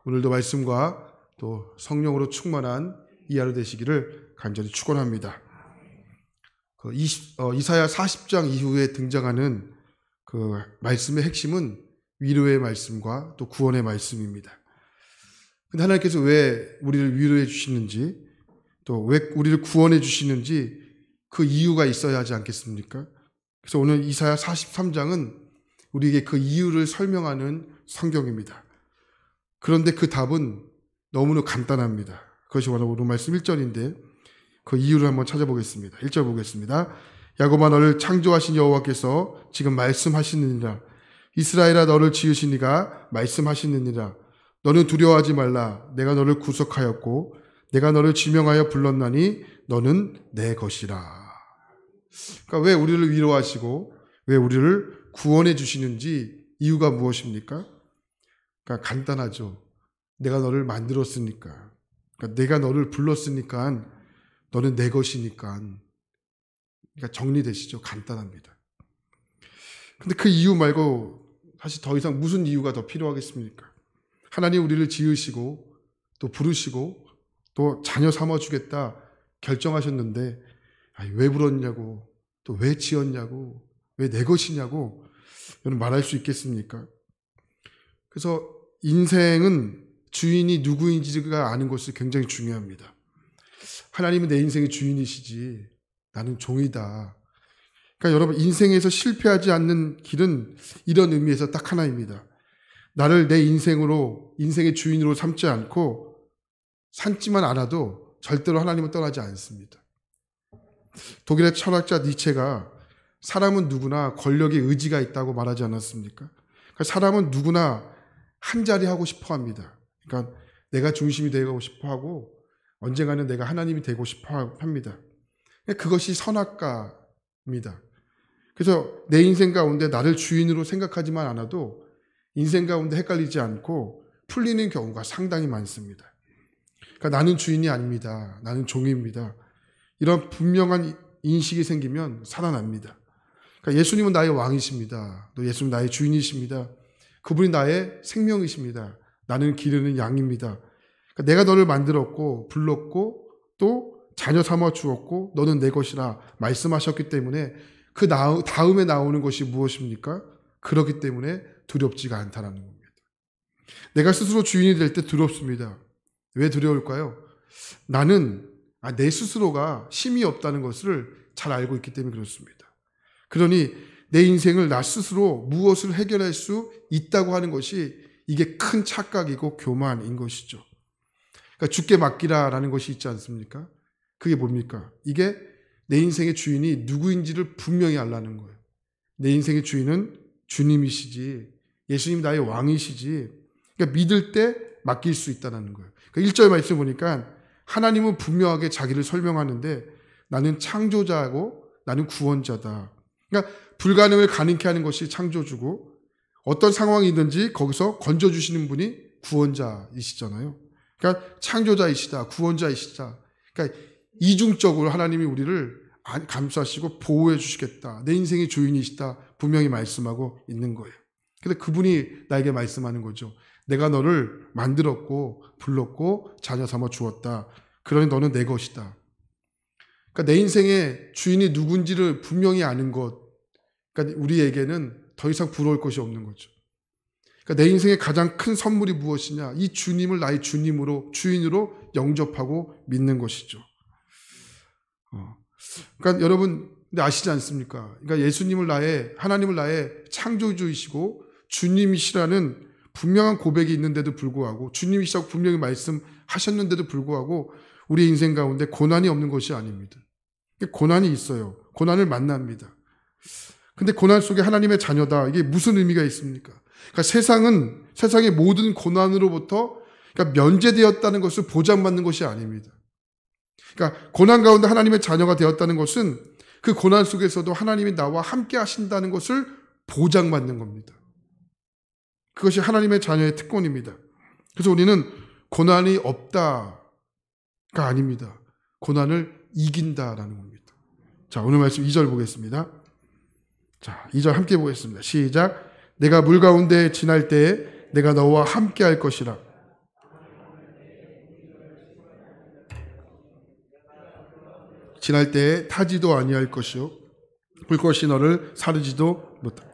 오늘도 말씀과 또 성령으로 충만한 이 하루 되시기를 간절히 축원합니다. 이사야 40장 이후에 등장하는 그 말씀의 핵심은 위로의 말씀과 또 구원의 말씀입니다. 근데 하나님께서 왜 우리를 위로해 주시는지, 또 왜 우리를 구원해 주시는지 그 이유가 있어야 하지 않겠습니까? 그래서 오늘 이사야 43장은 우리에게 그 이유를 설명하는 성경입니다. 그런데 그 답은 너무나 간단합니다. 그것이 바로 오늘 말씀 1절인데 그 이유를 한번 찾아보겠습니다. 1절 보겠습니다. 야곱아 너를 창조하신 여호와께서 지금 말씀하시느니라. 이스라엘아 너를 지으신 이가 말씀하시느니라. 너는 두려워하지 말라. 내가 너를 구속하였고 내가 너를 지명하여 불렀나니 너는 내 것이라. 그러니까 왜 우리를 위로하시고 왜 우리를 구원해 주시는지 이유가 무엇입니까? 그러니까 간단하죠. 내가 너를 만들었으니까. 그러니까 내가 너를 불렀으니까 너는 내 것이니까. 그러니까 정리되시죠? 간단합니다. 근데 그 이유 말고 사실 더 이상 무슨 이유가 더 필요하겠습니까? 하나님 우리를 지으시고 또 부르시고 또 자녀 삼아주겠다 결정하셨는데 왜 불렀냐고 또 왜 지었냐고 왜 내 것이냐고 여러분 말할 수 있겠습니까? 그래서 인생은 주인이 누구인지가 아는 것이 굉장히 중요합니다. 하나님은 내 인생의 주인이시지 나는 종이다. 그러니까 여러분 인생에서 실패하지 않는 길은 이런 의미에서 딱 하나입니다. 나를 내 인생의 주인으로 삼지 않고 삼지만 않아도 절대로 하나님은 떠나지 않습니다. 독일의 철학자 니체가 사람은 누구나 권력에 의지가 있다고 말하지 않았습니까? 그러니까 사람은 누구나 한 자리 하고 싶어 합니다. 그러니까 내가 중심이 되고 싶어 하고 언젠가는 내가 하나님이 되고 싶어 합니다. 그것이 선악과입니다. 그래서 내 인생 가운데 나를 주인으로 생각하지만 않아도 인생 가운데 헷갈리지 않고 풀리는 경우가 상당히 많습니다. 그러니까 나는 주인이 아닙니다. 나는 종입니다. 이런 분명한 인식이 생기면 살아납니다. 그러니까 예수님은 나의 왕이십니다. 또 예수님은 나의 주인이십니다. 그분이 나의 생명이십니다. 나는 기르는 양입니다. 그러니까 내가 너를 만들었고 불렀고 또 자녀 삼아 주었고 너는 내 것이라 말씀하셨기 때문에 그 다음에 나오는 것이 무엇입니까? 그렇기 때문에 두렵지가 않다라는 겁니다. 내가 스스로 주인이 될 때 두렵습니다. 왜 두려울까요? 나는 내 스스로가 힘이 없다는 것을 잘 알고 있기 때문에 그렇습니다. 그러니 내 인생을 나 스스로 무엇을 해결할 수 있다고 하는 것이 이게 큰 착각이고 교만인 것이죠. 그러니까 주께 맡기라라는 것이 있지 않습니까? 그게 뭡니까? 이게 내 인생의 주인이 누구인지를 분명히 알라는 거예요. 내 인생의 주인은 주님이시지 예수님 나의 왕이시지. 그러니까 믿을 때 맡길 수 있다는 거예요. 그러니까 1절 말씀 보니까 하나님은 분명하게 자기를 설명하는데 나는 창조자고 나는 구원자다. 그러니까 불가능을 가능케 하는 것이 창조주고 어떤 상황이든지 거기서 건져주시는 분이 구원자이시잖아요. 그러니까 창조자이시다, 구원자이시다. 그러니까 이중적으로 하나님이 우리를 감싸시고 보호해 주시겠다. 내 인생의 주인이시다. 분명히 말씀하고 있는 거예요. 근데 그분이 나에게 말씀하는 거죠. 내가 너를 만들었고 불렀고 자녀 삼아 주었다. 그러니 너는 내 것이다. 그러니까 내 인생의 주인이 누군지를 분명히 아는 것. 그러니까 우리에게는 더 이상 부러울 것이 없는 거죠. 그러니까 내 인생의 가장 큰 선물이 무엇이냐? 이 주님을 나의 주인으로 영접하고 믿는 것이죠. 그러니까 여러분 아시지 않습니까? 그러니까 하나님을 나의 창조주이시고 주님이시라는 분명한 고백이 있는데도 불구하고 주님이시라고 분명히 말씀하셨는데도 불구하고 우리의 인생 가운데 고난이 없는 것이 아닙니다. 고난이 있어요. 고난을 만납니다. 근데 고난 속에 하나님의 자녀다. 이게 무슨 의미가 있습니까? 그러니까 세상의 모든 고난으로부터 그러니까 면제되었다는 것을 보장받는 것이 아닙니다. 그러니까 고난 가운데 하나님의 자녀가 되었다는 것은 그 고난 속에서도 하나님이 나와 함께 하신다는 것을 보장받는 겁니다. 그것이 하나님의 자녀의 특권입니다. 그래서 우리는 고난이 없다가 아닙니다. 고난을 이긴다라는 겁니다. 자, 오늘 말씀 2절 보겠습니다. 자, 2절 함께 보겠습니다. 시작. 내가 물 가운데 지날 때에 내가 너와 함께 할 것이라. 지날 때에 타지도 아니할 것이요 볼 것이 너를 사르지도 못하.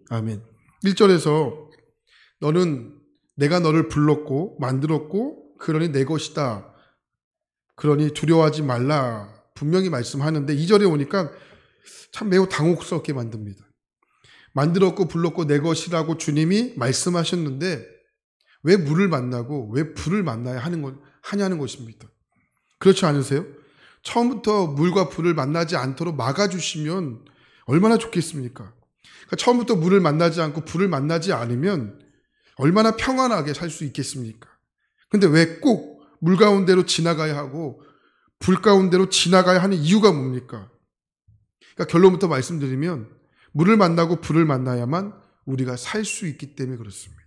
아멘. 1절에서 너는 내가 너를 불렀고 만들었고 그러니 내 것이다. 그러니 두려워하지 말라. 분명히 말씀하는데 2절에 오니까 참 매우 당혹스럽게 만듭니다. 만들었고 불렀고 내 것이라고 주님이 말씀하셨는데 왜 물을 만나고 왜 불을 만나야 하냐는 것입니다. 그렇지 않으세요? 처음부터 물과 불을 만나지 않도록 막아주시면 얼마나 좋겠습니까? 그러니까 처음부터 물을 만나지 않고 불을 만나지 않으면 얼마나 평안하게 살 수 있겠습니까? 근데 왜 꼭 물 가운데로 지나가야 하고 불 가운데로 지나가야 하는 이유가 뭡니까? 그러니까 결론부터 말씀드리면 물을 만나고 불을 만나야만 우리가 살 수 있기 때문에 그렇습니다.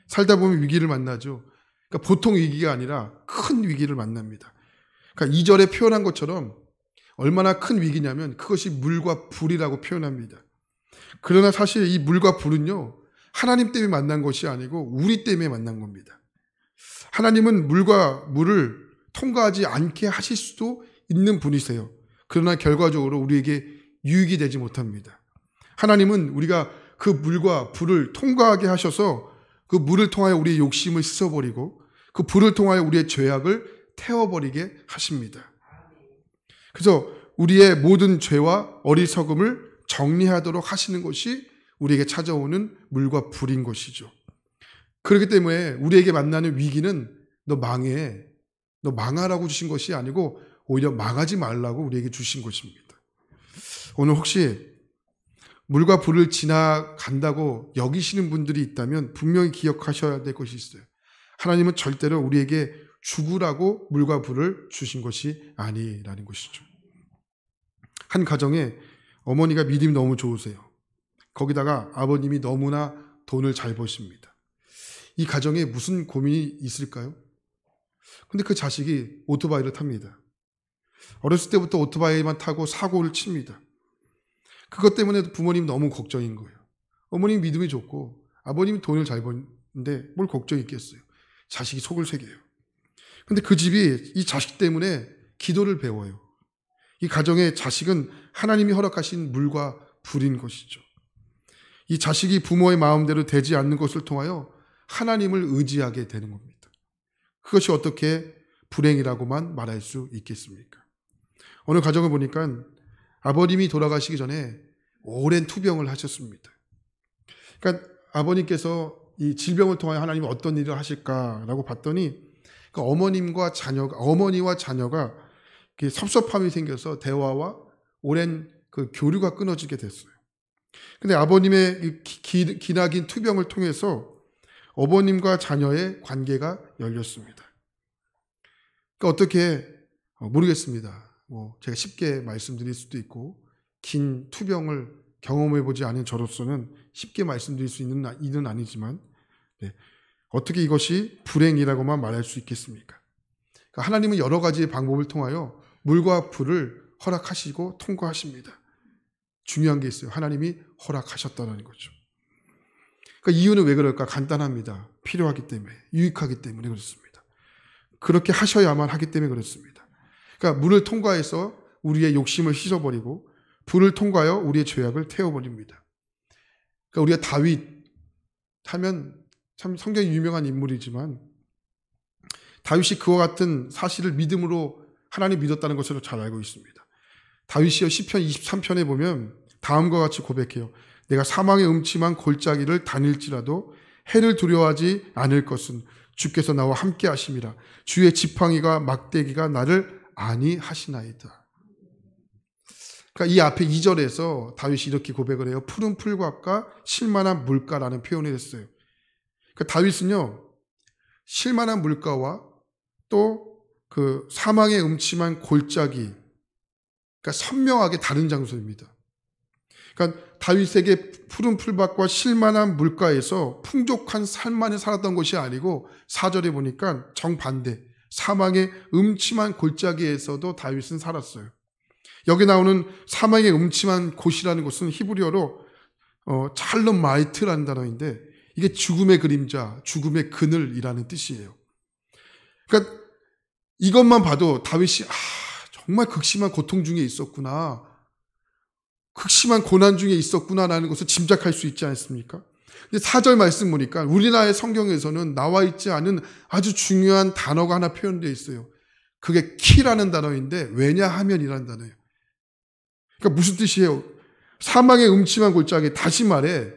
살다 보면 위기를 만나죠. 그러니까 보통 위기가 아니라 큰 위기를 만납니다. 그러니까 2절에 표현한 것처럼 얼마나 큰 위기냐면 그것이 물과 불이라고 표현합니다. 그러나 사실 이 물과 불은요, 하나님 때문에 만난 것이 아니고 우리 때문에 만난 겁니다. 하나님은 물과 물을 통과하지 않게 하실 수도 있는 분이세요. 그러나 결과적으로 우리에게 유익이 되지 못합니다. 하나님은 우리가 그 물과 불을 통과하게 하셔서 그 물을 통하여 우리의 욕심을 씻어버리고 그 불을 통하여 우리의 죄악을 태워버리게 하십니다. 그래서 우리의 모든 죄와 어리석음을 정리하도록 하시는 것이 우리에게 찾아오는 물과 불인 것이죠. 그렇기 때문에 우리에게 만나는 위기는 너 망해, 너 망하라고 주신 것이 아니고 오히려 망하지 말라고 우리에게 주신 것입니다. 오늘 혹시 물과 불을 지나간다고 여기시는 분들이 있다면 분명히 기억하셔야 될 것이 있어요. 하나님은 절대로 우리에게 죽으라고 물과 불을 주신 것이 아니라는 것이죠. 한 가정에 어머니가 믿음이 너무 좋으세요. 거기다가 아버님이 너무나 돈을 잘 버십니다. 이 가정에 무슨 고민이 있을까요? 근데 그 자식이 오토바이를 탑니다. 어렸을 때부터 오토바이만 타고 사고를 칩니다. 그것 때문에 부모님 너무 걱정인 거예요. 어머님 믿음이 좋고 아버님이 돈을 잘 버는데 뭘 걱정이 있겠어요. 자식이 속을 새겨요. 근데 그 집이 이 자식 때문에 기도를 배워요. 이 가정의 자식은 하나님이 허락하신 물과 불인 것이죠. 이 자식이 부모의 마음대로 되지 않는 것을 통하여 하나님을 의지하게 되는 겁니다. 그것이 어떻게 불행이라고만 말할 수 있겠습니까? 어느 가정을 보니까 아버님이 돌아가시기 전에 오랜 투병을 하셨습니다. 그러니까 아버님께서 이 질병을 통하여 하나님이 어떤 일을 하실까라고 봤더니 그러니까 어머니와 자녀가 섭섭함이 생겨서 대화와 오랜 그 교류가 끊어지게 됐어요. 근데 아버님의 기나긴 투병을 통해서 어머님과 자녀의 관계가 열렸습니다. 그러니까 어떻게 모르겠습니다. 제가 쉽게 말씀드릴 수도 있고 긴 투병을 경험해보지 않은 저로서는 쉽게 말씀드릴 수 있는 일은 아니지만 어떻게 이것이 불행이라고만 말할 수 있겠습니까? 그러니까 하나님은 여러 가지의 방법을 통하여 물과 불을 허락하시고 통과하십니다. 중요한 게 있어요. 하나님이 허락하셨다는 거죠. 그러니까 이유는 왜 그럴까? 간단합니다. 필요하기 때문에, 유익하기 때문에 그렇습니다. 그렇게 하셔야만 하기 때문에 그렇습니다. 그러니까 물을 통과해서 우리의 욕심을 씻어버리고 불을 통과하여 우리의 죄악을 태워버립니다. 그러니까 우리가 다윗 하면 참 성경에 유명한 인물이지만 다윗이 그와 같은 사실을 믿음으로 하나님 믿었다는 것을 잘 알고 있습니다. 다윗이요 시편 23편에 보면 다음과 같이 고백해요. 내가 사망의 음침한 골짜기를 다닐지라도 해를 두려워하지 않을 것은 주께서 나와 함께 하심이라. 주의 지팡이가 막대기가 나를 안위하시나이다. 그러니까 이 앞에 2절에서 다윗이 이렇게 고백을 해요. 푸른 풀밭과 실만한 물가라는 표현을 했어요. 그러니까 다윗은요 실만한 물가와 또 그 사망의 음침한 골짜기, 그러니까 선명하게 다른 장소입니다. 그러니까 다윗에게 푸른 풀밭과 실만한 물가에서 풍족한 삶만을 살았던 것이 아니고 4절에 보니까 정반대 사망의 음침한 골짜기에서도 다윗은 살았어요. 여기 나오는 사망의 음침한 곳이라는 것은 히브리어로 찰름 마이트라는 단어인데 이게 죽음의 그림자, 죽음의 그늘이라는 뜻이에요. 그러니까 이것만 봐도 다윗이 정말 극심한 고통 중에 있었구나, 극심한 고난 중에 있었구나라는 것을 짐작할 수 있지 않습니까? 근데 4절 말씀 보니까 우리나라의 성경에서는 나와 있지 않은 아주 중요한 단어가 하나 표현되어 있어요. 그게 키라는 단어인데 왜냐하면이라는 단어예요. 그러니까 무슨 뜻이에요? 사망의 음침한 골짜기, 다시 말해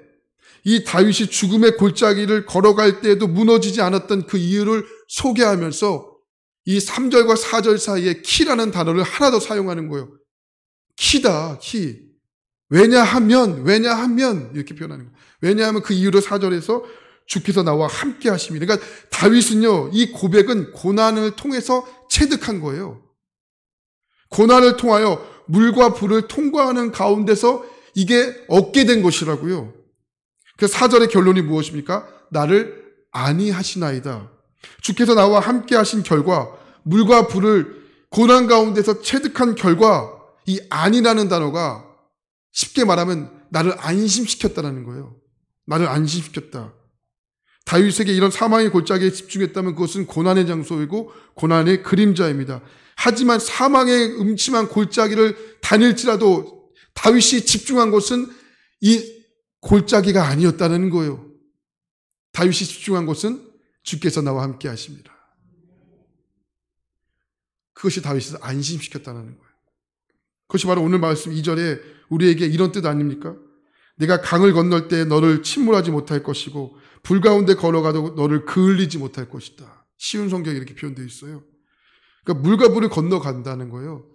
이 다윗이 죽음의 골짜기를 걸어갈 때에도 무너지지 않았던 그 이유를 소개하면서 이 3절과 4절 사이에 키라는 단어를 하나 더 사용하는 거예요. 키다, 키. 왜냐하면 이렇게 표현하는 거예요. 왜냐하면 그 이유로 4절에서 주께서 나와 함께 하심이라. 그러니까 다윗은요, 이 고백은 고난을 통해서 체득한 거예요. 고난을 통하여 물과 불을 통과하는 가운데서 이게 얻게 된 것이라고요. 그래서 4절의 결론이 무엇입니까? 나를 안위하시나이다. 주께서 나와 함께 하신 결과, 물과 불을 고난 가운데서 체득한 결과, 이 안이라는 단어가 쉽게 말하면 나를 안심시켰다는 거예요. 나를 안심시켰다. 다윗에게 이런 사망의 골짜기에 집중했다면 그것은 고난의 장소이고 고난의 그림자입니다. 하지만 사망의 음침한 골짜기를 다닐지라도 다윗이 집중한 것은 이 골짜기가 아니었다는 거예요. 다윗이 집중한 것은 주께서 나와 함께 하십니다. 그것이 다윗을 안심시켰다는 거예요. 그것이 바로 오늘 말씀 2절에 우리에게 이런 뜻 아닙니까? 내가 강을 건널 때 너를 침몰하지 못할 것이고 불 가운데 걸어가도 너를 그을리지 못할 것이다. 쉬운 성경에 이렇게 표현되어 있어요. 그러니까 물과 불을 건너간다는 거예요.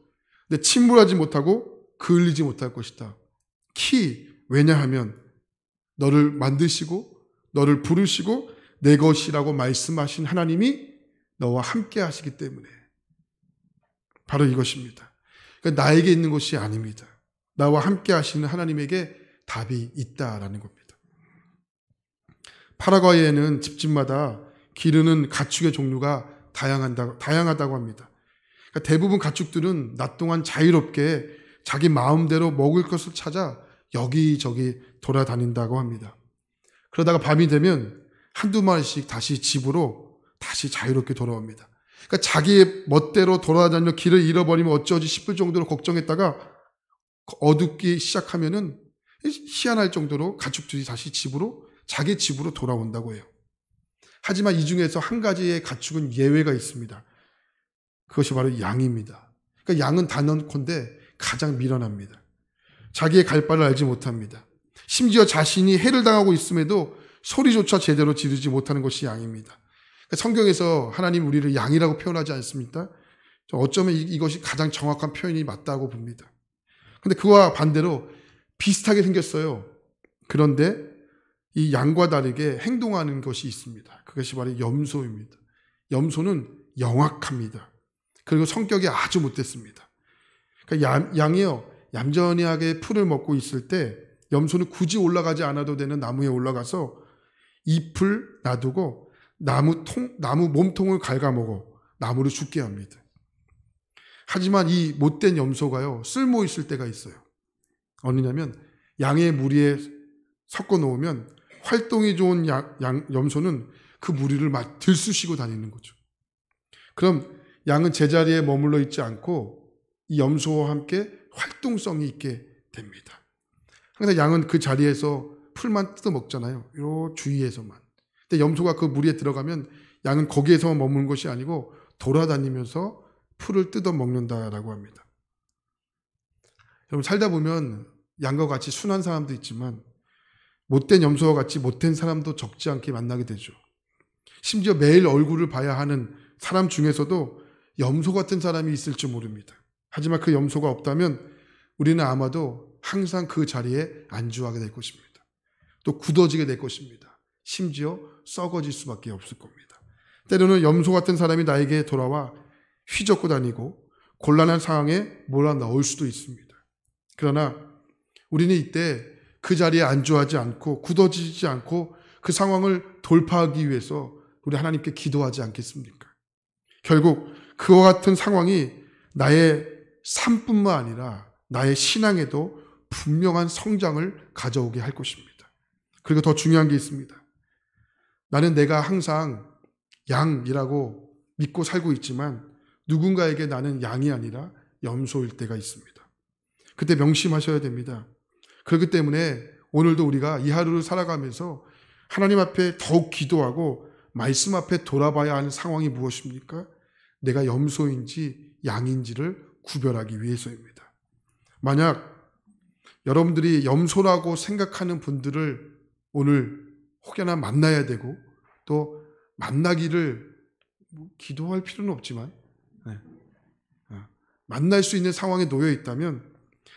근데 침몰하지 못하고 그을리지 못할 것이다. 왜냐하면 너를 만드시고 너를 부르시고 내 것이라고 말씀하신 하나님이 너와 함께 하시기 때문에 바로 이것입니다. 그러니까 나에게 있는 것이 아닙니다. 나와 함께 하시는 하나님에게 답이 있다라는 겁니다. 파라과이에는 집집마다 기르는 가축의 종류가 다양하다고 합니다. 그러니까 대부분 가축들은 낮 동안 자유롭게 자기 마음대로 먹을 것을 찾아 여기저기 돌아다닌다고 합니다. 그러다가 밤이 되면 한두 마리씩 다시 집으로 다시 자유롭게 돌아옵니다. 그러니까 자기의 멋대로 돌아다니며 길을 잃어버리면 어쩌지 싶을 정도로 걱정했다가 어둡기 시작하면은 희한할 정도로 가축들이 다시 자기 집으로 돌아온다고 해요. 하지만 이 중에서 한 가지의 가축은 예외가 있습니다. 그것이 바로 양입니다. 그러니까 양은 단언컨대 가장 미련합니다. 자기의 갈 바를 알지 못합니다. 심지어 자신이 해를 당하고 있음에도 소리조차 제대로 지르지 못하는 것이 양입니다. 그러니까 성경에서 하나님 우리를 양이라고 표현하지 않습니까? 어쩌면 이것이 가장 정확한 표현이 맞다고 봅니다. 그런데 그와 반대로 비슷하게 생겼어요. 그런데 이 양과 다르게 행동하는 것이 있습니다. 그것이 바로 염소입니다. 염소는 영악합니다. 그리고 성격이 아주 못됐습니다. 그러니까 양이요, 얌전하게 풀을 먹고 있을 때 염소는 굳이 올라가지 않아도 되는 나무에 올라가서 잎을 놔두고 나무 몸통을 갉아먹어 나무를 죽게 합니다. 하지만 이 못된 염소가요, 쓸모 있을 때가 있어요. 어느냐면 양의 무리에 섞어 놓으면 활동이 좋은 염소는 그 무리를 막 들쑤시고 다니는 거죠. 그럼 양은 제자리에 머물러 있지 않고 이 염소와 함께 활동성이 있게 됩니다. 그래서 양은 그 자리에서 풀만 뜯어 먹잖아요. 요 주위에서만. 근데 염소가 그 무리에 들어가면 양은 거기에서 머무는 것이 아니고 돌아다니면서 풀을 뜯어 먹는다라고 합니다. 여러분 살다 보면 양과 같이 순한 사람도 있지만 못된 염소와 같이 못된 사람도 적지 않게 만나게 되죠. 심지어 매일 얼굴을 봐야 하는 사람 중에서도 염소 같은 사람이 있을지 모릅니다. 하지만 그 염소가 없다면 우리는 아마도 항상 그 자리에 안주하게 될 것입니다. 또 굳어지게 될 것입니다. 심지어 썩어질 수밖에 없을 겁니다. 때로는 염소 같은 사람이 나에게 돌아와 휘젓고 다니고 곤란한 상황에 몰아넣을 수도 있습니다. 그러나 우리는 이때 그 자리에 안주하지 않고 굳어지지 않고 그 상황을 돌파하기 위해서 우리 하나님께 기도하지 않겠습니까? 결국 그와 같은 상황이 나의 삶뿐만 아니라 나의 신앙에도 분명한 성장을 가져오게 할 것입니다. 그리고 더 중요한 게 있습니다. 나는 내가 항상 양이라고 믿고 살고 있지만 누군가에게 나는 양이 아니라 염소일 때가 있습니다. 그때 명심하셔야 됩니다. 그렇기 때문에 오늘도 우리가 이 하루를 살아가면서 하나님 앞에 더욱 기도하고 말씀 앞에 돌아봐야 하는 상황이 무엇입니까? 내가 염소인지 양인지를 구별하기 위해서입니다. 만약 여러분들이 염소라고 생각하는 분들을 오늘 혹여나 만나야 되고 또 만나기를 기도할 필요는 없지만 만날 수 있는 상황에 놓여 있다면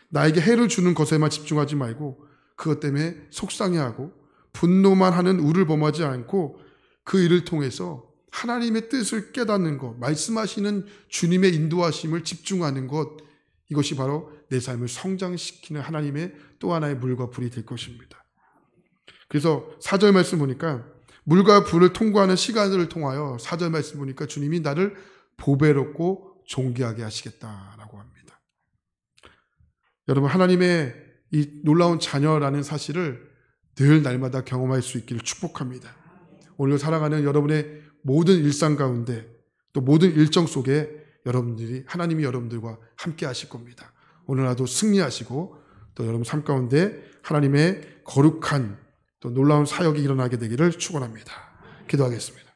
나에게 해를 주는 것에만 집중하지 말고 그것 때문에 속상해하고 분노만 하는 우를 범하지 않고 그 일을 통해서 하나님의 뜻을 깨닫는 것, 말씀하시는 주님의 인도하심을 집중하는 것, 이것이 바로 내 삶을 성장시키는 하나님의 또 하나의 물과 불이 될 것입니다. 그래서 4절 말씀 보니까 물과 불을 통과하는 시간을 통하여 4절 말씀 보니까 주님이 나를 보배롭고 존귀하게 하시겠다라고 합니다. 여러분, 하나님의 이 놀라운 자녀라는 사실을 늘 날마다 경험할 수 있기를 축복합니다. 오늘 살아가는 여러분의 모든 일상 가운데 또 모든 일정 속에 여러분들이 하나님이 여러분들과 함께 하실 겁니다. 오늘 하루도 승리하시고 또 여러분 삶 가운데 하나님의 거룩한 또 놀라운 사역이 일어나게 되기를 축원합니다. 기도하겠습니다.